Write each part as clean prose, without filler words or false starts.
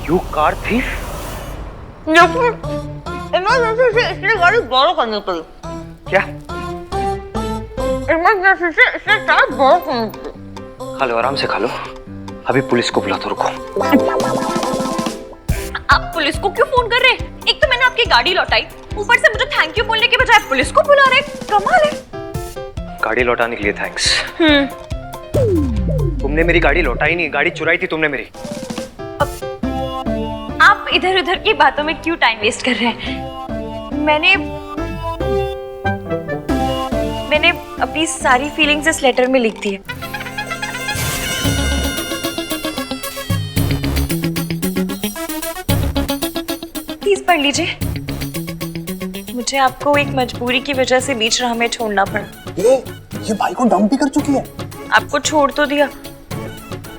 You car thief? Emergency से इसलिए गाड़ी borrow करनी पड़ी। क्या? इमरजेंसी से इसलिए कार borrow करनी पड़ी। खा लो, आराम से खा लो। अभी पुलिस को बुला तो रुको। आप पुलिस को क्यों फोन कर रहे हैं? एक तो मैंने आपकी गाड़ी लौटाई, ऊपर से मुझे थैंक यू बोलने के बजाय पुलिस को बुला रहे। कमाल है। गाड़ी लौटाने के लिए थैंक्स। तुमने मेरी गाड़ी लौटाई नहीं, गाड़ी चुराई थी तुमने मेरी। आप इधर उधर की बातों में क्यों टाइम वेस्ट कर रहे हैं? मैंने अपनी सारी फीलिंग्स इस लेटर में लिख दी है। प्लीज पढ़ लीजिए। मुझे आपको एक मजबूरी की वजह से बीच राह में छोड़ना पड़ा। ये भाई को डंप भी कर चुकी है। आपको छोड़ तो दिया,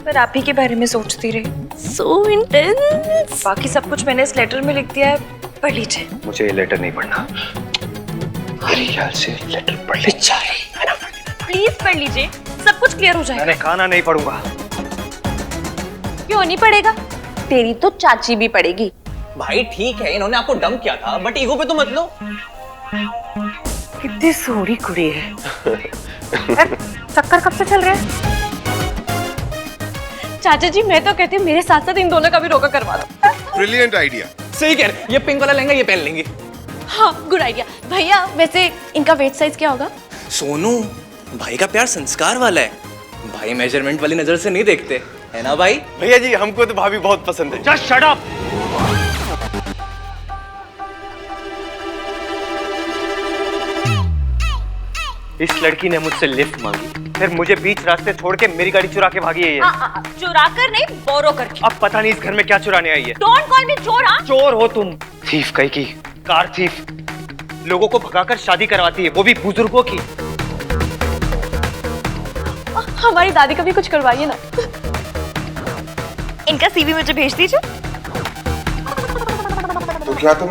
पर आप ही के बारे में सोचती रही। So intense। बाकी सब कुछ मैंने इस लेटर में लिख दिया है, पढ़ लीजिए। मुझे ये लेटर नहीं पढ़ना। मेरे ख्याल से लेटर पढ़ ले। प्लीज पढ़ लीजिए, सब कुछ क्लियर हो जाएगा। मैंने खाना नहीं पढ़ूंगा। क्यों नहीं पढ़ेगा? तेरी तो चाची भी पढ़ेगी। भाई ठीक है, इन्होंने आपको डंप किया था, बट ईगो पे तो मत लो। कितनी सोहनी कुड़ी है। चक्कर कब से चल रहे हैं? चाचा जी मैं तो कहती हूँ मेरे साथ साथ इन दोनों का भी रोका करवा दो। Brilliant idea. सही कह रहे, ये पिंक वाला लहंगा ये पहन लेंगे। हाँ गुड आइडिया। भैया वैसे इनका वेट साइज क्या होगा? सोनू, भाई का प्यार संस्कार वाला है। भाई मेजरमेंट वाली नजर से नहीं देखते, है ना भाई? भैया जी हमको तो भाभी बहुत पसंद है। Just shut up! इस लड़की ने मुझसे लिफ्ट मांगी, फिर मुझे बीच रास्ते छोड़ के मेरी गाड़ी चुरा के भागी है ये। चुरा कर नहीं, बोरो करके। अब पता नहीं इस घर में क्या चुराने आई है। डोंट कॉल मी चोर। हाँ चोर हो तुम। थीफ कहीं की, कार थीफ। लोगों को भगाकर शादी करवाती है, वो भी बुजुर्गों की। हमारी दादी का भी कुछ करवाइए ना। इनका सीवी मुझे भेज दीजिए। तो क्या तुम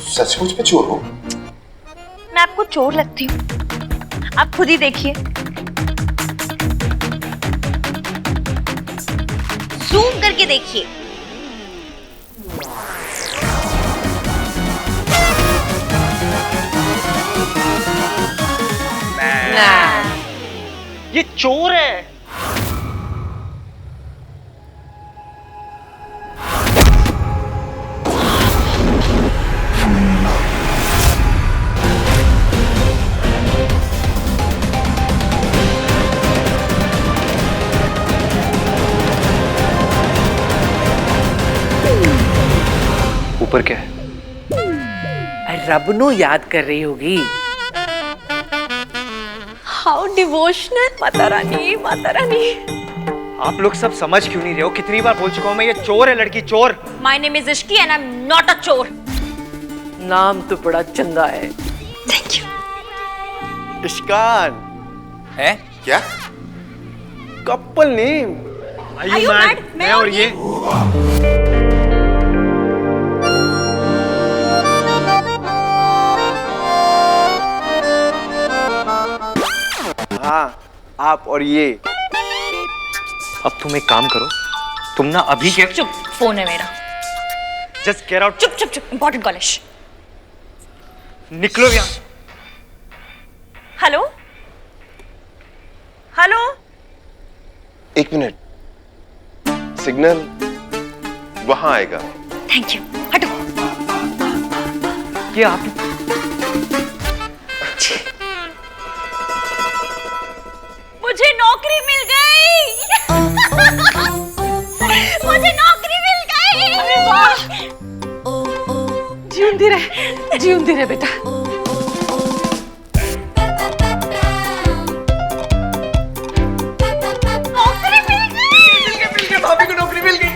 सचमुच में चोर हो? मैं आपको चोर लगती हूँ? आप खुद ही देखिए। जूम करके देखिए। ये चोर है। ऊपर क्या है? रब नु याद कर रही होगी। How devotional. माता रानी, माता रानी। आप लोग सब समझ क्यों नहीं रहे हो? कितनी बार बोल चुका हूं मैं, ये चोर है लड़की, चोर। My name is Ishki and I am not a चोर। नाम तो बड़ा चंगा है। Thank you. इश्कान है क्या? Couple name. Are you mad? मैं और ये हाँ, आप और ये। अब तुम एक काम करो, तुम ना अभी के चुप, फोन है मेरा। Just get out. चुप चुप चुप, इंपॉर्टेंट कॉल है। निकलो यहाँ। Hello hello. एक मिनट, सिग्नल वहां आएगा। Thank you. हटो। ये आप मुझे नौकरी मिल गई। मुझे नौकरी मिल गई। अरे वाह। जीवंती रहे बेटा। नौकरी मिल गई। भाभी को नौकरी मिल गई।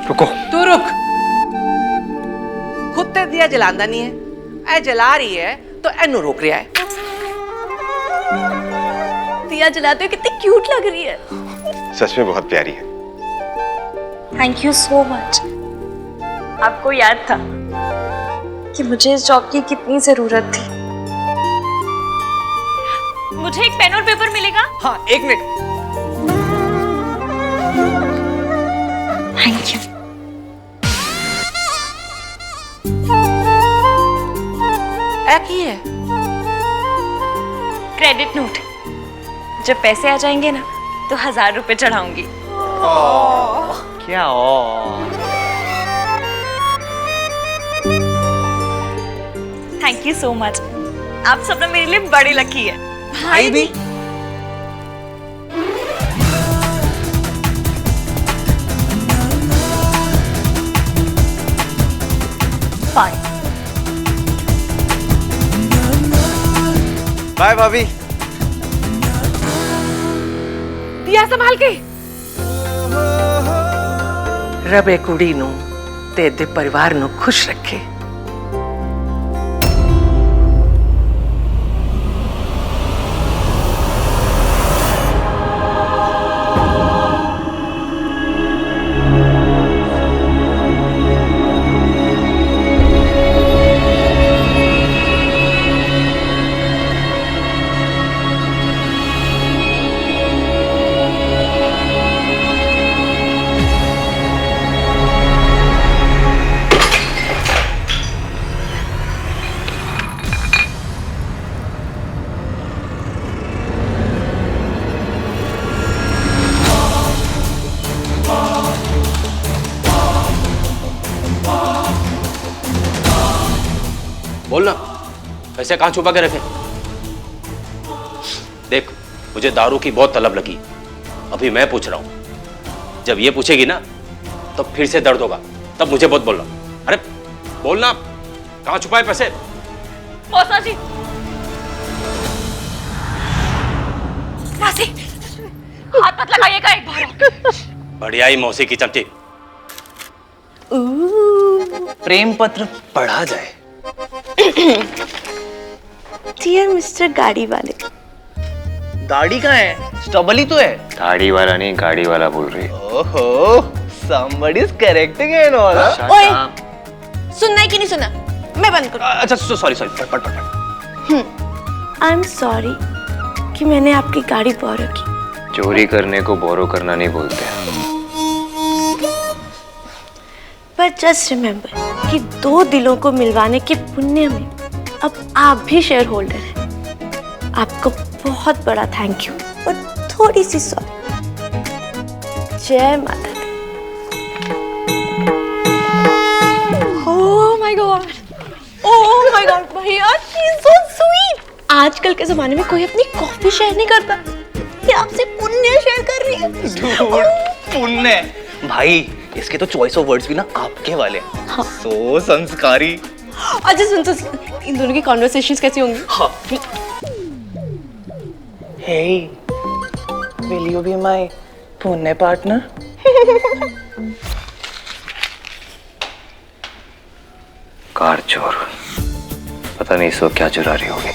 रुको। तू रुक। खुद ते दिया जलांदा नहीं है, ऐ जला रही है तो एनू रोक रहा है। दिया जलाते हो कितनी क्यूट लग रही है। सच में बहुत प्यारी है। Thank you so much. आपको याद था कि मुझे इस जॉब की कितनी जरूरत थी। मुझे एक पेन और पेपर मिलेगा? हाँ, 1 मिनट। Thank you. की है क्रेडिट नोट। जब पैसे आ जाएंगे ना तो 1000 रुपए चढ़ाऊंगी। क्या थैंक यू सो मच। आप सब ना मेरे लिए बड़ी लकी है। भाई भी। फाइन। बाय भाभी। दिया संभाल के। रब ए कुड़ी नू ते दे परिवार नू खुश रखे। बोलना, पैसे कहाँ छुपा के रखे? देख, मुझे दारू की बहुत तलब लगी। अभी मैं पूछ रहा हूं, जब ये पूछेगी ना तो फिर से दर्द होगा, तब मुझे बहुत बोलना। अरे बोलना, कहाँ छुपाए पैसे? मौसा जी, मौसी, हाथ मत लगाइएगा एक बार। बढ़िया ही मौसी की चमची। प्रेम पत्र पढ़ा जाए। डियर मिस्टर गाड़ी वाले। दाढ़ी कहाँ है? स्टबल ही तो है। दाढ़ी वाला नहीं, गाड़ी वाला बोल रही है। ओहो, somebody is correcting and all. ओए, सुनना है कि नहीं सुनना? मैं बंद करूँ। अच्छा, सॉरी, पढ़। आई एम सॉरी कि मैंने आपकी गाड़ी बोरो की। चोरी करने को बोरो करना नहीं बोलते। पर जस्ट रिमेम्बर कि 2 दिलों को मिलवाने के पुण्य में अब आप भी शेयर होल्डर हैं। आपको बहुत बड़ा थैंक यू और थोड़ी सी सॉरी। जय माता दी। Oh my god, oh my god भैया, शी इज सो स्वीट। आजकल के जमाने में कोई अपनी कॉफी शेयर नहीं करता, ये आपसे पुण्य शेयर कर रही है। पुण्य भाई, इसके तो चॉइस ऑफ वर्ड्स भी ना आपके वाले हैं। हाँ। सो संस्कारी। अच्छा सुन, इन दोनों की कॉन्वर्सेशंस कैसी होंगी? हाँ। Hey, will you be my पुण्य पार्टनर? कार चोर, पता नहीं इस वक्त क्या चुरा रही होगी।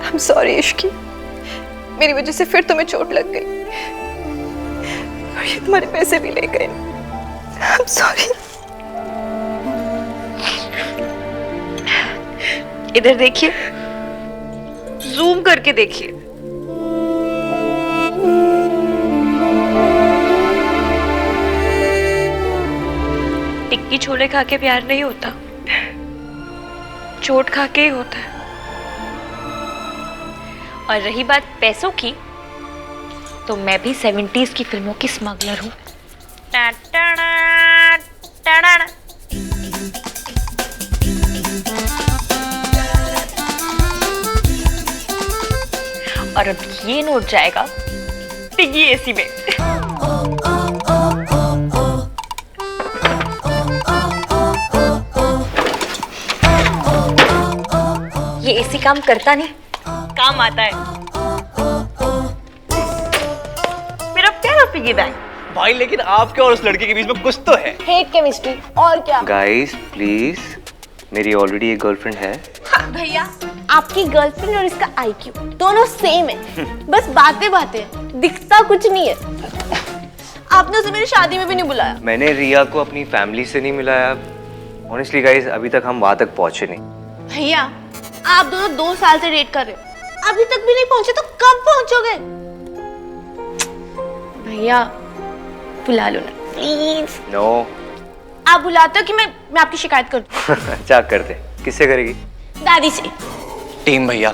I'm sorry इश्की, मेरी वजह से फिर तुम्हें चोट लग गई और ये तुम्हारे पैसे भी ले गए। I'm sorry। इधर देखिए, जूम करके देखिए। टिक्की छोले खा के प्यार नहीं होता, चोट खा के ही होता है। और रही बात पैसों की, तो मैं भी 70s की फिल्मों की स्मगलर हूँ। और अब ये नोट जाएगा पिग्गी एसी में। ये एसी काम करता नहीं, काम आता है। मेरा प्यारा पिग्गी बैंक। भाई लेकिन आपके और उस लड़के के बीच में कुछ तो है। हेट केमिस्ट्री और क्या? गाइस प्लीज, मेरी ऑलरेडी एक गर्लफ्रेंड है। भैया आपकी गर्लफ्रेंड और इसका IQ दोनों सेम है, बस बातें बातें, दिखता कुछ नहीं है। आपने उसे मेरी शादी में भी नहीं बुलाया। मैंने रिया को अपनी फैमिली से नहीं मिलाया। ऑनेस्टली गाइस, अभी तक हम वहां तक पहुंचे नहीं। भैया, आप दोनों 2 साल से डेट कर रहे हो, अभी तक भी नहीं पहुंचे तो कब पहुंचोगे? भैया बुला लो ना प्लीज। नो। आप बुलाते हो कि मैं आपकी शिकायत कर दूं? अच्छा, करते। किससे करेगी? दादी से। टीम भैया,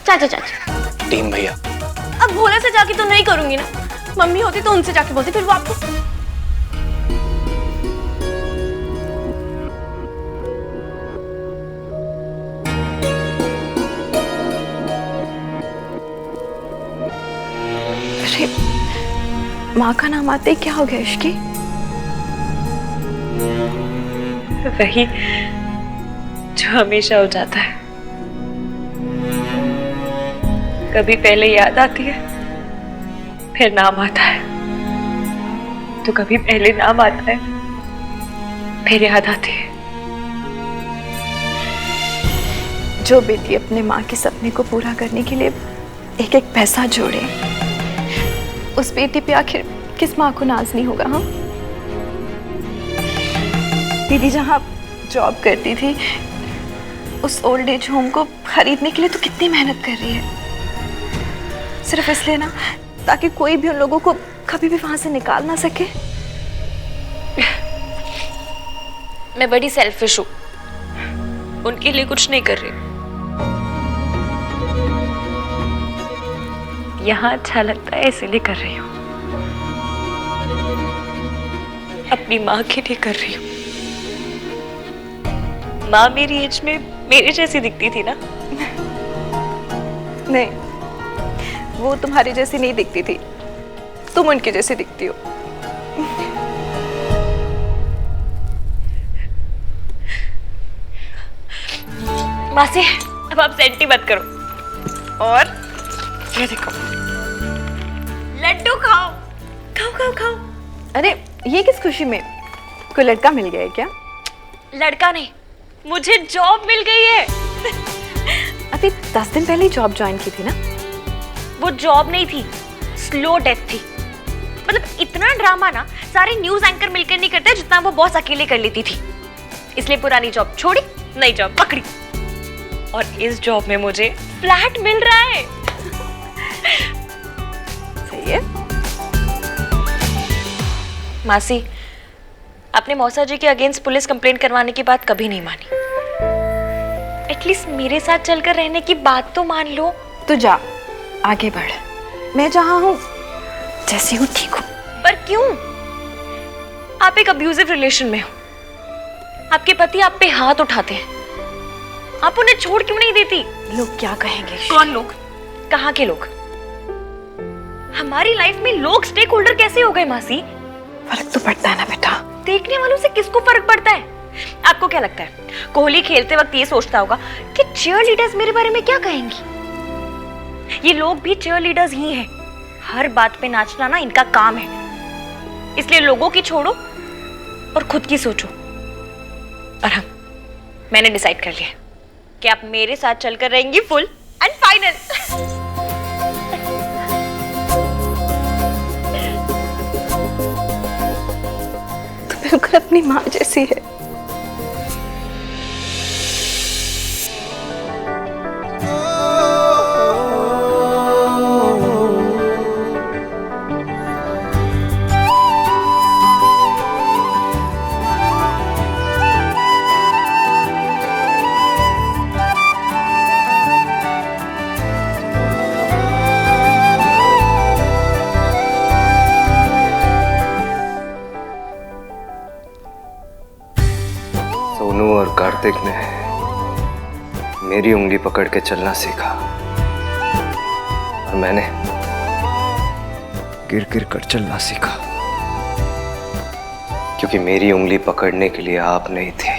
चाचा चाचा। टीम भैया। अब भोला से जाके तो नहीं करूंगी ना, मम्मी होती तो उनसे जाके बोलती, फिर वो आपको। अरे माँ का नाम आते ही क्या हो गया इश्की? वही जो हमेशा हो जाता है, कभी पहले याद आती है फिर नाम आता है, तो कभी पहले नाम आता है फिर याद आती है। जो बेटी अपने माँ के सपने को पूरा करने के लिए एक एक पैसा जोड़े, उस बेटी पे आखिर किस माँ को नाज नहीं होगा? हाँ, दीदी जहाँ जॉब करती थी उस ओल्ड एज होम को खरीदने के लिए तो कितनी मेहनत कर रही है, सिर्फ इसलिए ना ताकि कोई भी उन लोगों को कभी भी वहां से निकाल ना सके। मैं बड़ी सेल्फिश हूँ, उनके लिए कुछ नहीं कर रही। यहाँ अच्छा लगता है इसीलिए कर रही हूँ, अपनी माँ के लिए कर रही हूँ। माँ मेरी एज में मेरे जैसी दिखती थी ना? नहीं, वो तुम्हारी जैसी नहीं दिखती थी, तुम उनकी जैसी दिखती हो। मासी, अब आप सेंटी मत करो। और ये देखो, लड्डू खाओ खाओ खाओ खाओ। अरे ये किस खुशी में? कोई लड़का मिल गया है क्या? लड़का नहीं, मुझे जॉब मिल गई है। अभी 10 दिन पहले ही जॉब ज्वाइन की थी ना? वो जॉब नहीं थी, स्लो डेथ थी। मतलब इतना ड्रामा ना सारे न्यूज एंकर मिलकर नहीं करते जितना वो बॉस अकेले कर लेती थी। इसलिए पुरानी जॉब छोड़ी, नई जॉब पकड़ी, और इस जॉब में मुझे फ्लैट मिल रहा है। सही है। मासी, आपने मौसा जी के अगेंस्ट पुलिस कंप्लेंट करवाने की बात कभी नहीं मानी। एटलीस्ट मेरे साथ चलकर रहने की बात तो मान लो। तो जा, आगे बढ़। मैं जहां हूं जैसी हूं ठीक हूं। पर क्यों? आप एक अब्यूजिव रिलेशन में हो, आपके पति आप पे हाथ उठाते हैं, आप उन्हें छोड़ क्यों नहीं देती? लोग क्या कहेंगे? कौन लोग? कहाँ के लोग? हमारी लाइफ में लोग स्टेक होल्डर कैसे हो गए मासी? फर्क तो पड़ता है ना बेटा। देखने वालों से किसको फर्क पड़ता है? आपको क्या लगता है कोहली खेलते वक्त ये सोचता होगा कि चीयर लीडर्स मेरे बारे में क्या कहेंगी? ये लोग भी चीयर लीडर्स ही हैं। हर बात पे नाचना ना इनका काम है। इसलिए लोगों की छोड़ो और खुद की सोचो। और हाँ, मैंने डिसाइड कर लिया कि आप मेरे साथ चलकर रहेंगी फुल एंड फाइनल। तो बिल्कुल अपनी माँ जैसी है। सोनू और कार्तिक ने मेरी उंगली पकड़ के चलना सीखा और मैंने गिर गिर कर चलना सीखा, क्योंकि मेरी उंगली पकड़ने के लिए आप नहीं थे।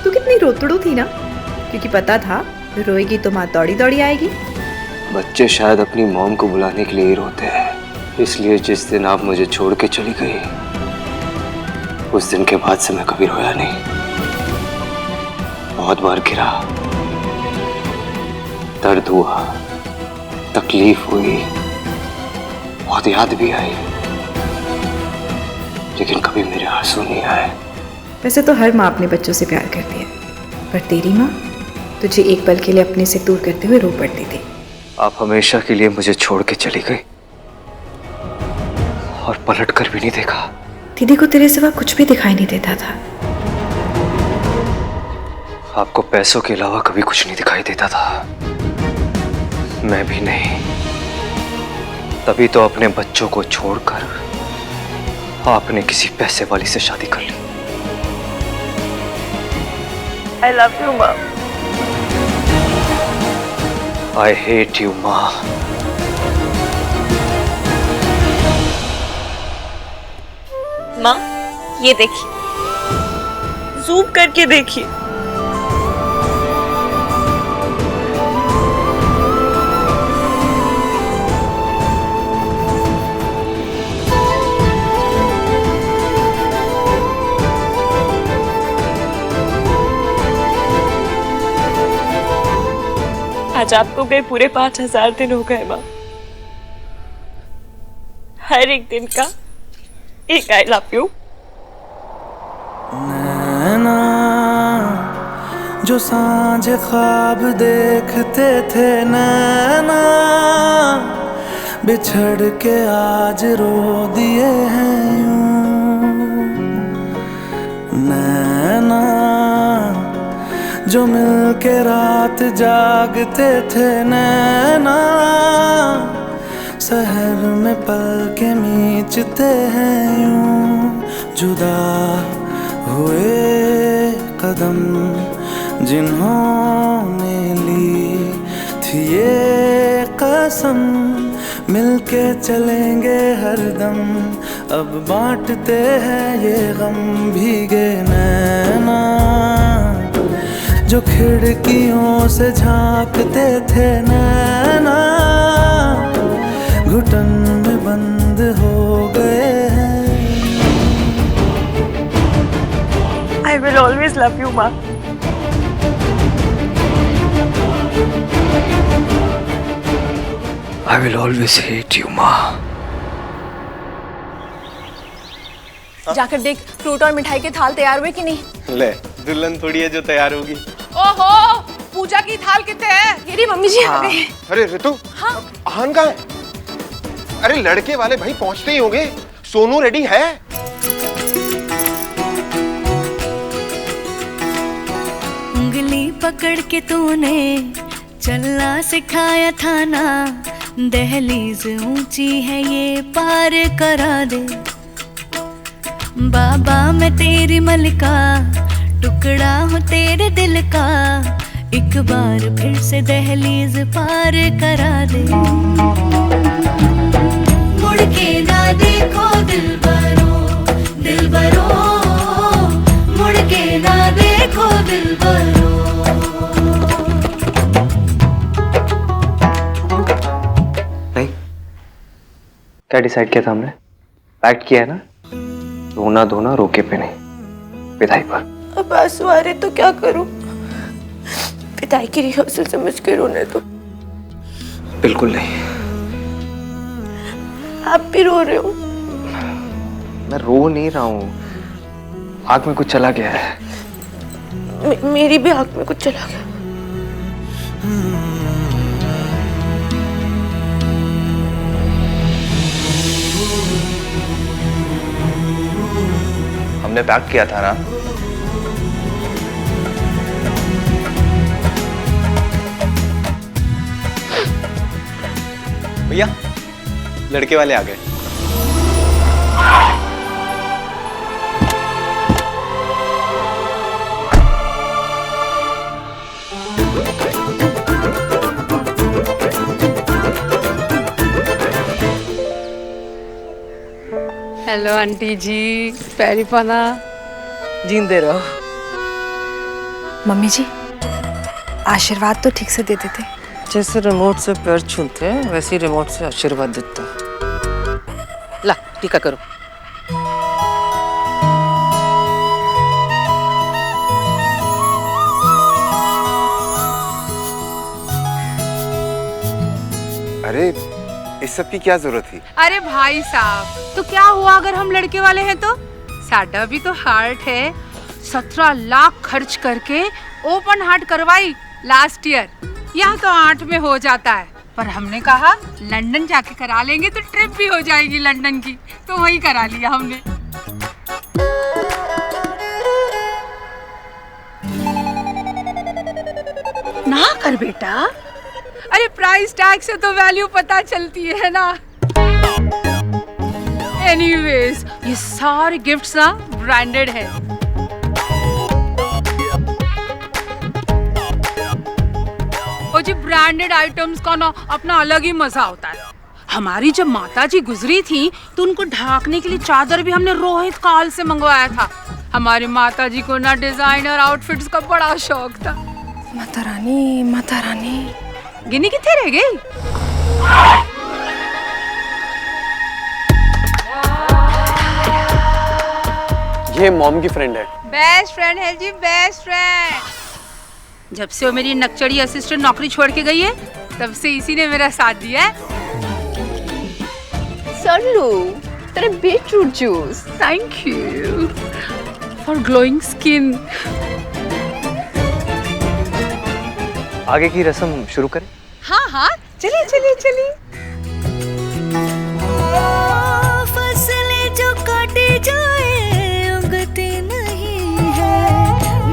तू कितनी रोतड़ू थी ना, क्योंकि पता था रोएगी तो माँ दौड़ी दौड़ी आएगी। बच्चे शायद अपनी मॉम को बुलाने के लिए ही रोते हैं, इसलिए जिस दिन आप मुझे छोड़ के चली गई उस दिन के बाद से मैं कभी रोया नहीं। बहुत बार गिरा, दर्द हुआ, तकलीफ हुई, बहुत याद भी आई, लेकिन कभी मेरे आंसू नहीं आए। वैसे तो हर माँ अपने बच्चों से प्यार करती है, पर तेरी माँ तुझे एक पल के लिए अपने से दूर करते हुए रो पड़ती थी। आप हमेशा के लिए मुझे छोड़ के चली गई और पलट कर भी नहीं देखा। दीदी को तेरे सिवा कुछ भी दिखाई नहीं देता था। आपको पैसों के अलावा कभी कुछ नहीं दिखाई देता था, मैं भी नहीं। तभी तो अपने बच्चों को छोड़कर आपने किसी पैसे वाली से शादी कर ली। आई लव यू माँ। आई हेट यू माँ। माँ ये देखिए, जूम करके देखिए। आज आपको गए पूरे 5000 दिन हो गए माँ। हर एक दिन का एक आई लव यू। नैना जो सांझ ख्वाब देखते थे, नैना बिछड़ के आज रो दिए हैं यूं। नैना जो मिलके रात जागते थे, नैना शहर में पल के मीचते हैं यूं। जुदा हुए कदम जिन्होंने ली थी ये कसम, मिलके चलेंगे हरदम, अब बांटते हैं ये गम। भीगे नैना जो खिड़कियों से झांकते थे, नैना घुटन में बंद हो गए हैं। I will always love you माँ। I will always hate you माँ। जाकर देख फ्रूट और मिठाई के थाल तैयार हुए कि नहीं। ले, दुल्हन थोड़ी है जो तैयार होगी। ओहो, पूजा की थाल कितने हैं? ये रही मम्मी जी आ गए। अरे ऋतु, हाँ? आहान कहाँ है? अरे लड़के वाले भाई पहुंचते ही होंगे। सोनू रेडी है? उंगली पकड़ के तूने चलना सिखाया था ना, दहलीज ऊंची है ये पार करा दे। बाबा मैं तेरी मलिका, टुकड़ा हूँ तेरे दिल का, एक बार फिर से दहलीज पार करा दे। मुड़ के ना देखो दिलबरो, दिलबरो, मुड़ के ना देखो दिलबरो। नहीं, क्या डिसाइड किया था हमने? पैक्ट किया है ना, रोना धोना रोके पे नहीं, विदाई पर। अब आंसू आ रहे तो क्या करूं? विदाई की रिहर्सल समझ के रोने दो। बिल्कुल नहीं। आप भी रो रहे हो? मैं रो नहीं रहा हूँ, आँख में कुछ चला गया है। मेरी भी आँख में कुछ चला गया। हमने पैक किया था ना। भैया, लड़के वाले आ गए। हेलो आंटी जी, पैरी पना। जींदे रहो। मम्मी जी, आशीर्वाद तो ठीक से दे देते। जैसे रिमोट से पैर छूते हैं वैसे ही रिमोट से आशीर्वाद देता है। ला टीका करो। अरे इस सब की क्या जरूरत थी? अरे भाई साहब, तो क्या हुआ अगर हम लड़के वाले हैं तो? साडा भी तो हार्ट है। 17 लाख खर्च करके ओपन हार्ट करवाई लास्ट ईयर। यहाँ तो 8 में हो जाता है, पर हमने कहा लंदन जाके करा लेंगे तो ट्रिप भी हो जाएगी लंदन की, तो वही करा लिया हमने। ना कर बेटा, अरे प्राइस टैग से तो वैल्यू पता चलती है ना। एनीवेज, ये सारे गिफ्ट्स ना ब्रांडेड है। और जी ब्रांडेड आइटम्स का ना अपना अलग ही मजा होता है। हमारी जब माता जी गुजरी थी तो उनको ढाकने के लिए चादर भी हमने रोहित काल से मंगवाया था। हमारी माता जी को ना डिजाइनर आउटफिट्स का बड़ा शौक था। माता रानी, माता रानी। गिनी कितने रह गई? ये मॉम की फ्रेंड है। बेस्ट फ्रेंड है जी, बेस्ट फ्रेंड। जब से वो मेरी नकचड़ी असिस्टेंट नौकरी छोड़ के गई है, तब से इसी ने मेरा साथ दिया है। सरलू, तेरे beetroot juice, thank you for glowing skin. आगे की रस्म शुरू करें? हाँ हाँ, चलिए चलिए चलिए। फसलें जो काटी जाए उगती नहीं है,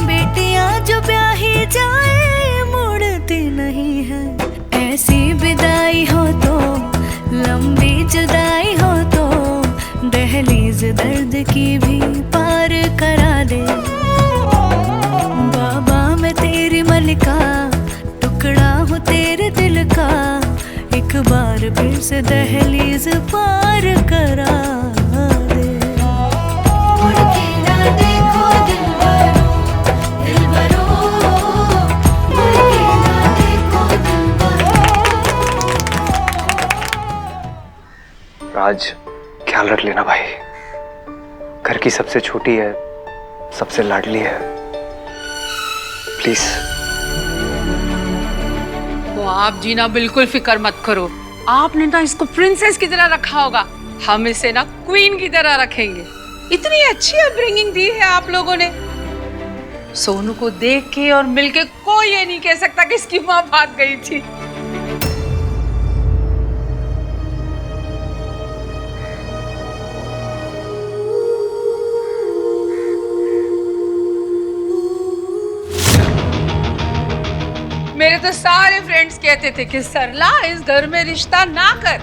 बेटियां जो ब्याही जाए मुड़ती नहीं है। ऐसी विदाई हो तो, लंबी जुदाई हो तो, दहलीज दर्द की भी पार करा दे। बाबा मैं तेरी मलिका, टुकड़ा हूँ तेरे दिल का, एक बार फिर से दहलीज पार करा दे। मुड़ के ना देखो दिलबरो, दिलबरो, मुड़ के ना देखो दिलबरो। राज, ख्याल रख लेना भाई। घर की सबसे छोटी है, सबसे लाडली है। प्लीज। वो आप जी ना बिल्कुल फिक्र मत करो। आपने ना इसको प्रिंसेस की तरह रखा होगा, हम इसे ना क्वीन की तरह रखेंगे। इतनी अच्छी अपब्रिंगिंग दी है आप लोगों ने। सोनू को देख के और मिलके कोई ये नहीं कह सकता कि इसकी माँ भाग गई थी। मेरे तो सारे फ्रेंड्स कहते थे कि सरला इस घर में रिश्ता ना कर,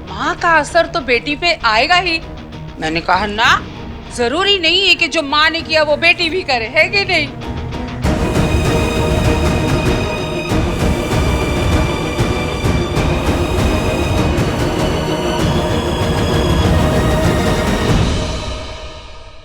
माँ का असर तो बेटी पे आएगा ही। मैंने कहा ना, जरूरी नहीं है कि जो माँ ने किया वो बेटी भी करे, है कि नहीं?